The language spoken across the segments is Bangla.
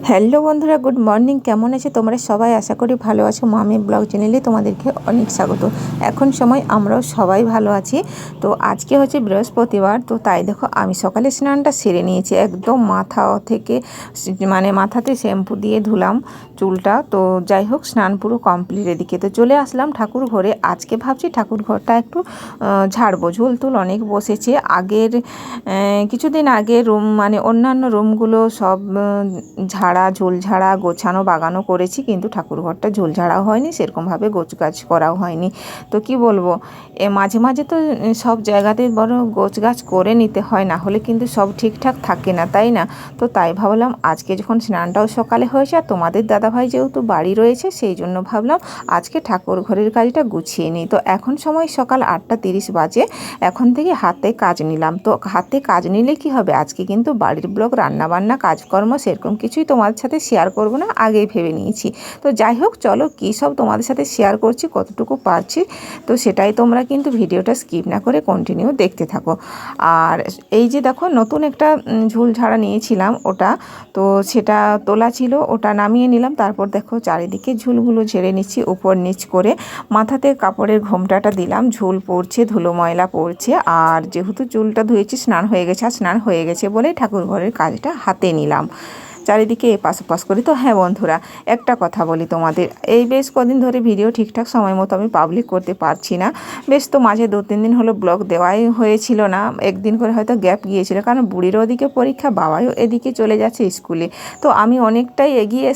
হ্যালো বন্ধুরা, গুড মর্নিং। কেমন আছে তোমরা সবাই? আশা করি ভালো আছো। মামি ব্লগ চ্যানেলে তোমাদেরকে অনেক স্বাগত। এখন সময় আমরাও সবাই ভালো আছি। তো আজকে হচ্ছে বৃহস্পতিবার, তো তাই দেখো আমি সকালে স্নানটা সেরে নিয়েছি। একদম মাথা থেকে মাথাতে শ্যাম্পু দিয়ে ধুলাম চুলটা। তো যাই হোক, স্নান পুরো কমপ্লিট। এদিকে তো চলে আসলাম ঠাকুর ঘরে। আজকে ভাবছি ঠাকুর ঘরটা একটু ঝাড়বো। ঝুল টুল অনেক বসেছে। আগের কিছুদিন আগে রুম অন্যান্য রুমগুলো সব ঝুল ঝাড়া গোছানো বাগানো করেছি, কিন্তু ঠাকুরঘরটা ঝুল ঝাড়াও হয়নি, সেরকমভাবে গোছগাছ করাও হয়নি। তো কি বলবো, মাঝে মাঝে তো সব জায়গাতে বড় গোছগাছ করে নিতে হয়, না হলে কিন্তু সব ঠিকঠাক থাকে না, তাই না? তো তাই ভাবলাম আজকে যখন স্নানটাও সকালে হয়েছে আর তোমাদের দাদাভাই যেহেতু বাড়ি রয়েছে, সেই জন্য ভাবলাম আজকে ঠাকুর ঘরের কাজটা গুছিয়ে নিই। তো এখন সময় সকাল 8:30 বাজে। এখন থেকে হাতে কাজ নিলাম। তো হাতে কাজ নিলে কি হবে, আজকে কিন্তু বাড়ির ব্লগ রান্নাবান্না কাজকর্ম সেরকম কিছুই তোমাদের সাথে শেয়ার করব না, আগেই ভেবে নিয়েছি। তো যাই হোক, চলো কী সব তোমাদের সাথে শেয়ার করছি, কতটুকু পারছি, তো সেটাই তোমরা কিন্তু ভিডিওটা স্কিপ না করে কন্টিনিউ দেখতে থাকো। আর এই যে দেখো, নতুন একটা ঝুল ঝাড়া নিয়েছিলাম, ওটা তো সেটা তোলা ছিল, ওটা নামিয়ে নিলাম। তারপর দেখো চারিদিকে ঝুলগুলো ঝেড়ে নিচ্ছি উপর নিচ করে। মাথাতে কাপড়ের ঘোমটাটা দিলাম, ঝুল পড়ছে, ধুলো ময়লা পড়ছে। আর যেহেতু চুলটা ধুয়েছি, স্নান হয়ে গেছে, আর স্নান হয়ে গেছে বলে ঠাকুর ঘরের কাজটা হাতে নিলাম। চারিদিকে এপাশ ওপাশ করি। তো হ্যাঁ বন্ধুরা, একটা কথা বলি তোমাদের, এই বেশ কদিন ধরে ভিডিও ঠিকঠাক সময় মতো আমি পাবলিক করতে পারছি না। বেশ তো মাঝে 2-3 দিন হলো ব্লগ দেওয়াই হয়েছিল না, একদিন করে হয়তো গ্যাপ গিয়েছিল, কারণ বুড়িরও ওদিকে পরীক্ষা, বাবাও এদিকে চলে যাচ্ছে স্কুলে। তো আমি অনেকটাই এগিয়ে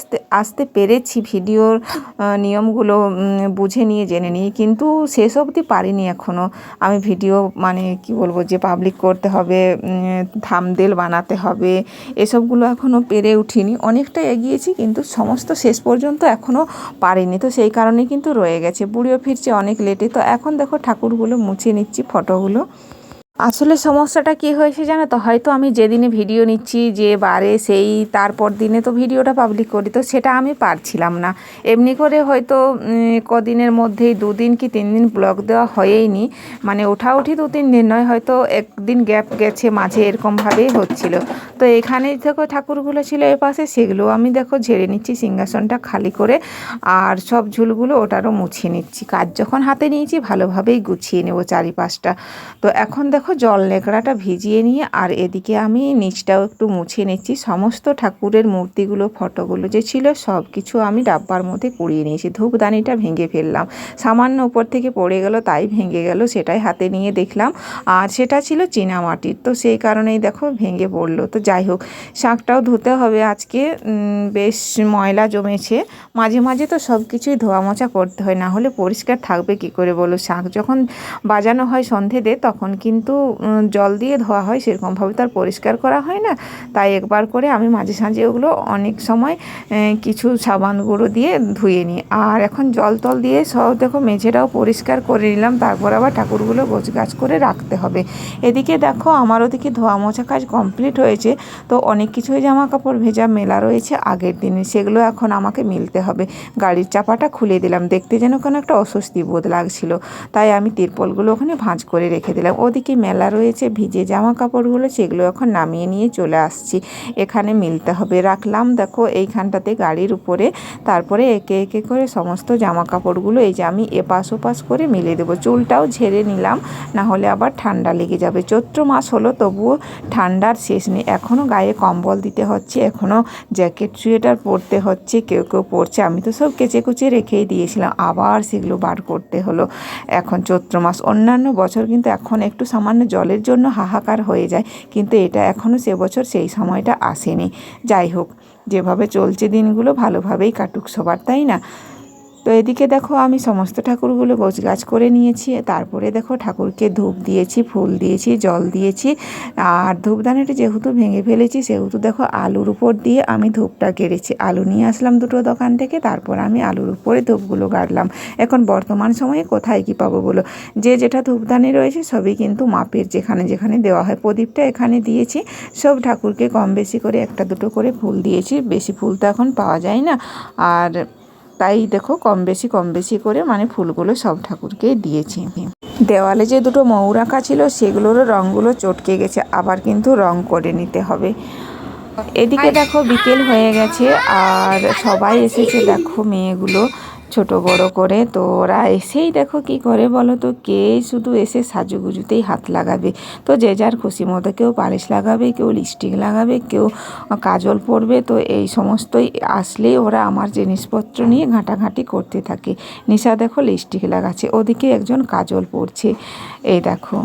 আসতে পেরেছি ভিডিওর নিয়মগুলো বুঝে নিয়ে জেনে নিয়ে, কিন্তু শেষ অবধি পারিনি এখনও। আমি ভিডিও কি বলবো, যে পাবলিক করতে হবে, থাম্বনেল বানাতে হবে, এসবগুলো এখনও পেরে উঠিনি। অনেকটা এগিয়েছি, কিন্তু সমস্ত শেষ পর্যন্ত এখনও পারিনি। তো সেই কারণে কিন্তু রয়ে গেছে। বুড়িও ফিরছে অনেক লেটে। তো এখন দেখো ঠাকুরগুলো মুছে নিচ্ছি, ফটোগুলো। আসলে সমস্যাটা কি হয়েছে জানো তো, হয়তো আমি যেদিনে ভিডিও নিচ্ছি যে বারে, সেই তারপর দিনে তো ভিডিওটা পাবলিক করি, তো সেটা আমি পারছিলাম না। এমনি করে হয়তো কদিনের মধ্যেই 2 দিন কি 3 দিন ব্লগ দেওয়া হয়েই নি, ওঠাউঠি 2-3 দিন নয়, হয়তো একদিন গ্যাপ গেছে মাঝে, এরকমভাবেই হচ্ছিল। তো এখানে দেখো ঠাকুরগুলো ছিল এপাশে, সেগুলো আমি দেখো ঝেড়ে নিচ্ছি সিংহাসনটা খালি করে, আর সব ঝুলগুলো ওটারও মুছিয়ে নিচ্ছি। কাজ যখন হাতে নিয়েছি ভালোভাবেই গুছিয়ে নেব চারিপাশটা। তো এখন দেখো জল লেকড়াটা ভিজিয়ে নিয়ে, আর এদিকে আমি নিচটাও একটু মুছে নিচ্ছি। সমস্ত ঠাকুরের মূর্তিগুলো, ফটোগুলো যে ছিল সব কিছু আমি ডাব্বার মধ্যে কুড়িয়ে নিয়েছি। ধূপদানিটা ভেঙে ফেললাম, সামান্য উপর থেকে পড়ে গেল, তাই ভেঙে গেল, সেটাই হাতে নিয়ে দেখলাম। আর সেটা ছিল চীনামাটির, তো সেই কারণেই দেখো ভেঙে পড়লো। তো যাই হোক, শাঁখটাও ধুতে হবে আজকে, বেশ ময়লা জমেছে। মাঝে মাঝে তো সব কিছুই ধোয়া মোছা করতে হয়, না হলে পরিষ্কার থাকবে কি করে বলো। শাঁখ যখন বাজানো হয় সন্ধেতে, তখন কিন্তু জল দিয়ে ধোয়া হয়, সেরকমভাবে তার পরিষ্কার করা হয় না। তাই একবার করে আমি মাঝে সাঝে ওগুলো অনেক সময় কিছু সাবান গুঁড়ো দিয়ে ধুয়ে নিই। আর এখন জল টল দিয়ে সব দেখো মেঝেটাও পরিষ্কার করে নিলাম। তারপর আবার ঠাকুরগুলো গোছগাছ করে রাখতে হবে। এদিকে দেখো আমার ওদিকে ধোয়া মোছা কাজ কমপ্লিট হয়েছে। তো অনেক কিছুই জামা কাপড় ভেজা মেলা রয়েছে আগের দিনে, সেগুলো এখন আমাকে মিলতে হবে। গাড়ির চাপাটা খুলে দিলাম, দেখতে যেন কোনো একটা অস্বস্তি বোধ লাগছিল, তাই আমি তিরপলগুলো ওখানে ভাঁজ করে রেখে দিলাম। ওদিকে মেলা রয়েছে ভিজে জামা কাপড়গুলো, সেগুলো এখন নামিয়ে নিয়ে চলে আসছি। এখানে মিলতে হবে, রাখলাম দেখো এইখানটাতে গাড়ির উপরে। তারপরে একে একে করে সমস্ত জামা কাপড়গুলো এই যে আমি এপাশ ওপাশ করে মিলে দেবো। চুলটাও ঝেড়ে নিলাম, না হলে আবার ঠান্ডা লেগে যাবে। চৈত্র মাস হলো, তবুও ঠান্ডার শেষ নেই। এখনও গায়ে কম্বল দিতে হচ্ছে, এখনও জ্যাকেট সোয়েটার পরতে হচ্ছে, কেউ কেউ পরছে। আমি তো সব কেচে কুচে রেখেই দিয়েছিলাম, আবার সেগুলো বার করতে হলো। এখন চৈত্র মাস, অন্যান্য বছর কিন্তু এখন একটু সামান্য জলের জন্য হাহাকার হয়ে যায়, কিন্তু এটা এখনও সে বছর সেই সময়টা আসেনি। যাই হোক, যেভাবে চলছে দিনগুলো ভালোভাবেই কাটুক সবার, তাই না? তো এদিকে দেখো আমি সমস্ত ঠাকুরগুলো গোছগাছ করে নিয়েছি। তারপরে দেখো ঠাকুরকে ধূপ দিয়েছি, ফুল দিয়েছি, জল দিয়েছি। আর ধূপদানিটা যেহেতু ভেঙে ফেলেছি, সেহেতু দেখো আলুর উপর দিয়ে আমি ধূপটা গেড়েছি। আলু নিয়ে আসলাম দুটো দোকান থেকে, তারপর আমি আলুর উপরে ধূপগুলো গাড়লাম। এখন বর্তমান সময়ে কোথায় কি পাবো বলো, যে যেটা ধূপদানি রয়েছে সবই কিন্তু মাপের, যেখানে যেখানে দেওয়া হয়। প্রদীপটা এখানে দিয়েছি, সব ঠাকুরকে কম বেশি করে একটা দুটো করে ফুল দিয়েছি, বেশি ফুল তো এখন পাওয়া যায় না। আর তাই দেখো কম বেশি করে ফুলগুলো সব ঠাকুরকেই দিয়েছি। দেওয়ালে যে দুটো মৌ রাখা ছিল, সেগুলোরও রঙগুলো চটকে গেছে, আবার কিন্তু রং করে নিতে হবে। এদিকে দেখো বিকেল হয়ে গেছে আর সবাই এসেছে দেখো মেয়েগুলো ছোট বড় করে। তো ওরা এসেই দেখো কি করে বলো তো, কে শুধু এসে সাজুগুজুতেই হাত লাগাবে। তো যে যার খুশি মতো কেউ পালিশ লাগাবে, কেউ লিপস্টিক লাগাবে, কেউ কাজল পরবে। তো এই সমস্তই আসলেই ওরা আমার জিনিসপত্র নিয়ে ঘাঁটাঘাঁটি করতে থাকে। নিশা দেখো লিপস্টিক লাগাচ্ছে, ওদিকে একজন কাজল পরছে। এই দেখো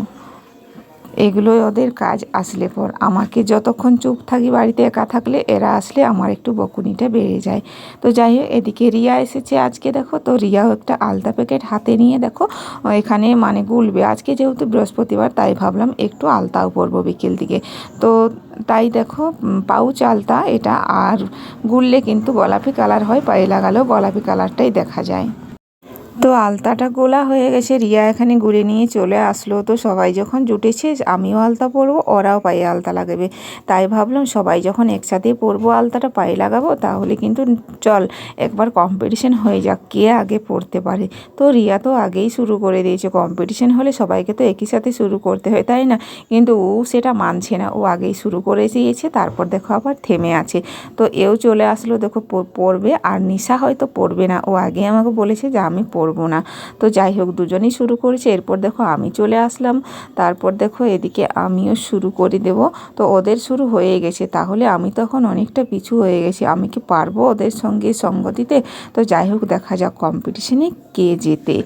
এগুলোই ওদের কাজ। আসলে পর আমাকে যতক্ষণ চুপ থাকি বাড়িতে একা থাকলে, এরা আসলে আমার একটু বকুনিটা বেড়ে যায়। তো যাই হোক এদিকে রিয়া এসেছে আজকে দেখো। তো রিয়াও একটা আলতা প্যাকেট হাতে নিয়ে দেখো এখানে মানে গুলবে। আজকে যেহেতু বৃহস্পতিবার তাই ভাবলাম একটু আলতাও পরবো বিকেল দিকে। তো তাই দেখো পাউচ আলতা এটা, আর গুললে কিন্তু গোলাপি কালার হয়, পায়ে লাগালেও গোলাপি কালারটাই দেখা যায়। তো আলতাটা গোলা হয়ে গেছে, রিয়া এখানে গুলে নিয়ে চলে আসলো। তো সবাই যখন জুটেছে আমিও আলতা পরবো, ওরাও পায়ে আলতা লাগাবে। তাই ভাবলাম সবাই যখন একসাথে পরবো আলতাটা পায়ে লাগাবো, তাহলে কিন্তু চল একবার কম্পিটিশন হয়ে যাক কে আগে পড়তে পারে। তো রিয়া তো আগেই শুরু করে দিয়েছে, কম্পিটিশন হলে সবাইকে তো একই সাথে শুরু করতে হয় তাই না। কিন্তু ও সেটা মানছে না, ও আগেই শুরু করে দিয়েছে, তারপর দেখো আবার থেমে আছে। তো এও চলে আসলো দেখো পড়বে, আর নিশা হয়তো পড়বে না, ও আগে আমাকে বলেছে যে আমি পড়বো না। তো যাই হোক দুজনেই শুরু করেছে, এরপর দেখো আমি চলে আসলাম। তারপর দেখো এদিকে আমিও শুরু করে দেব। তো ওদের শুরু হয়ে গেছে, তাহলে আমি তখন অনেকটা পিছু হয়ে গেছি, আমি কি পারবো ওদের সঙ্গে সঙ্গ দিতে। তো যাই হোক দেখা যাক কম্পিটিশনে কে জেতে।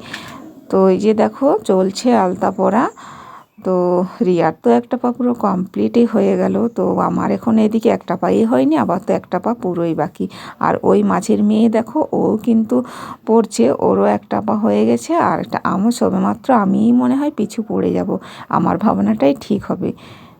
তো এই যে দেখো চলছে আলতা পরা। তো রিয়ার তো একটা পা পুরো কমপ্লিটই হয়ে গেল। তো আমার এখন এদিকে একটা পাই হয়নি, আবার তো একটা পা পুরোই বাকি। আর ওই মাঝের মেয়ে দেখো ও কিন্তু পড়ছে, ওরও একটা পা হয়ে গেছে আর একটা আমার সবেমাত্র আমিই মনে হয় পিছু পড়ে যাব। আমার ভাবনাটাই ঠিক হবে।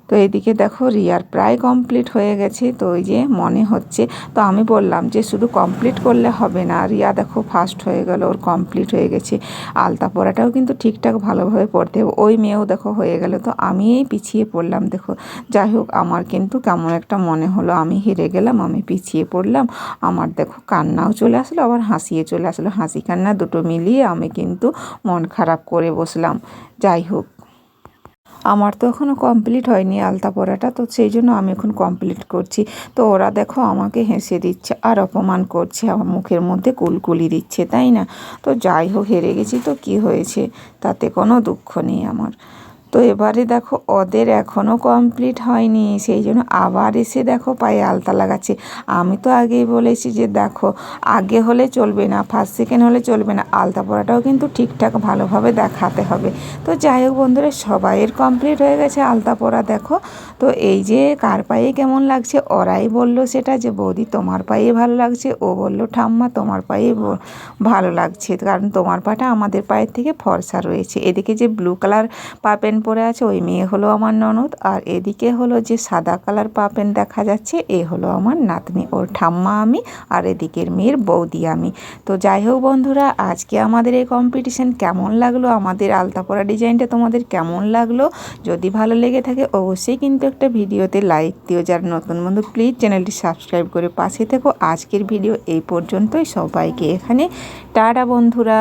তো এদিকে দেখো রিয়ার প্রায় কমপ্লিট হয়ে গেছে, তো ওই যে মনে হচ্ছে। তো আমি বললাম যে শুধু কমপ্লিট করলে হবে না, রিয়া দেখো ফার্স্ট হয়ে গেল, ওর কমপ্লিট হয়ে গেছে। আলতা পরাটাও কিন্তু ঠিকঠাক ভালোভাবে পরতে হবে। ওই মেয়েও দেখো হয়ে গেল, তো আমি এই পিছিয়ে পড়লাম দেখো। যাই হোক আমার কিন্তু কেমন একটা মনে হলো আমি হেরে গেলাম, আমি পিছিয়ে পড়লাম। আমার দেখো কান্নাও চলে আসলো, আবার হাসিয়ে চলে আসলো, হাসি কান্না দুটো মিলিয়ে আমি কিন্তু মন খারাপ করে বসলাম। যাই হোক আমার তো এখনও কমপ্লিট হয়নি আলতা পরাটা, তো সেই জন্য আমি এখন কমপ্লিট করছি। তো ওরা দেখো আমাকে হেসে দিচ্ছে আর অপমান করছে, আমার মুখের মধ্যে কুলকুলি দিচ্ছে তাই না। তো যাই হোক হেরে গেছি তো কি হয়েছে, তাতে কোনো দুঃখ নেই আমার। তো এবারে দেখো ওদের এখনও কমপ্লিট হয়নি, সেই জন্য আবার এসে দেখো পায়ে আলতা লাগাচ্ছে। আমি তো আগেই বলেছি যে দেখো আগে হলে চলবে না, ফার্স্ট সেকেন্ড হলে চলবে না, আলতা পরাটাও কিন্তু ঠিকঠাক ভালোভাবে দেখাতে হবে। তো যাই হোক বন্ধুরা সবাইয়ের কমপ্লিট হয়ে গেছে আলতা পরা দেখো। তো এই যে কার পায়ে কেমন লাগছে ওরাই বলল সেটা, যে বৌদি তোমার পায়ে ভালো লাগছে, ও বলল ঠাম্মা তোমার পায়ে ভালো লাগছে, কারণ তোমার পাটা আমাদের পায়ের থেকে ফর্সা রয়েছে। এদিকে যে ব্লু কালার পা প্যান্ট পরে আছে ওই মেয়ে হলো আমার ননদ, আর এদিকে হলো যে সাদা কালার পা প্যান্ট দেখা যাচ্ছে এ হলো আমার নাতনি, ওর ঠাম্মা আমি, আর এদিকের মেয়ের বৌদি আমি। তো যাই হোক বন্ধুরা আজকে আমাদের এই কম্পিটিশন কেমন লাগলো, আমাদের আলতা পরা ডিজাইনটা তোমাদের কেমন লাগলো, যদি ভালো লেগে থাকে অবশ্যই কিন্তু একটা ভিডিওতে লাইক দিও। যারা নতুন বন্ধু প্লিজ চ্যানেলটি সাবস্ক্রাইব করে পাশে থেকো। আজকের ভিডিও এই পর্যন্তই, সবাইকে এখানে টাটা বন্ধুরা।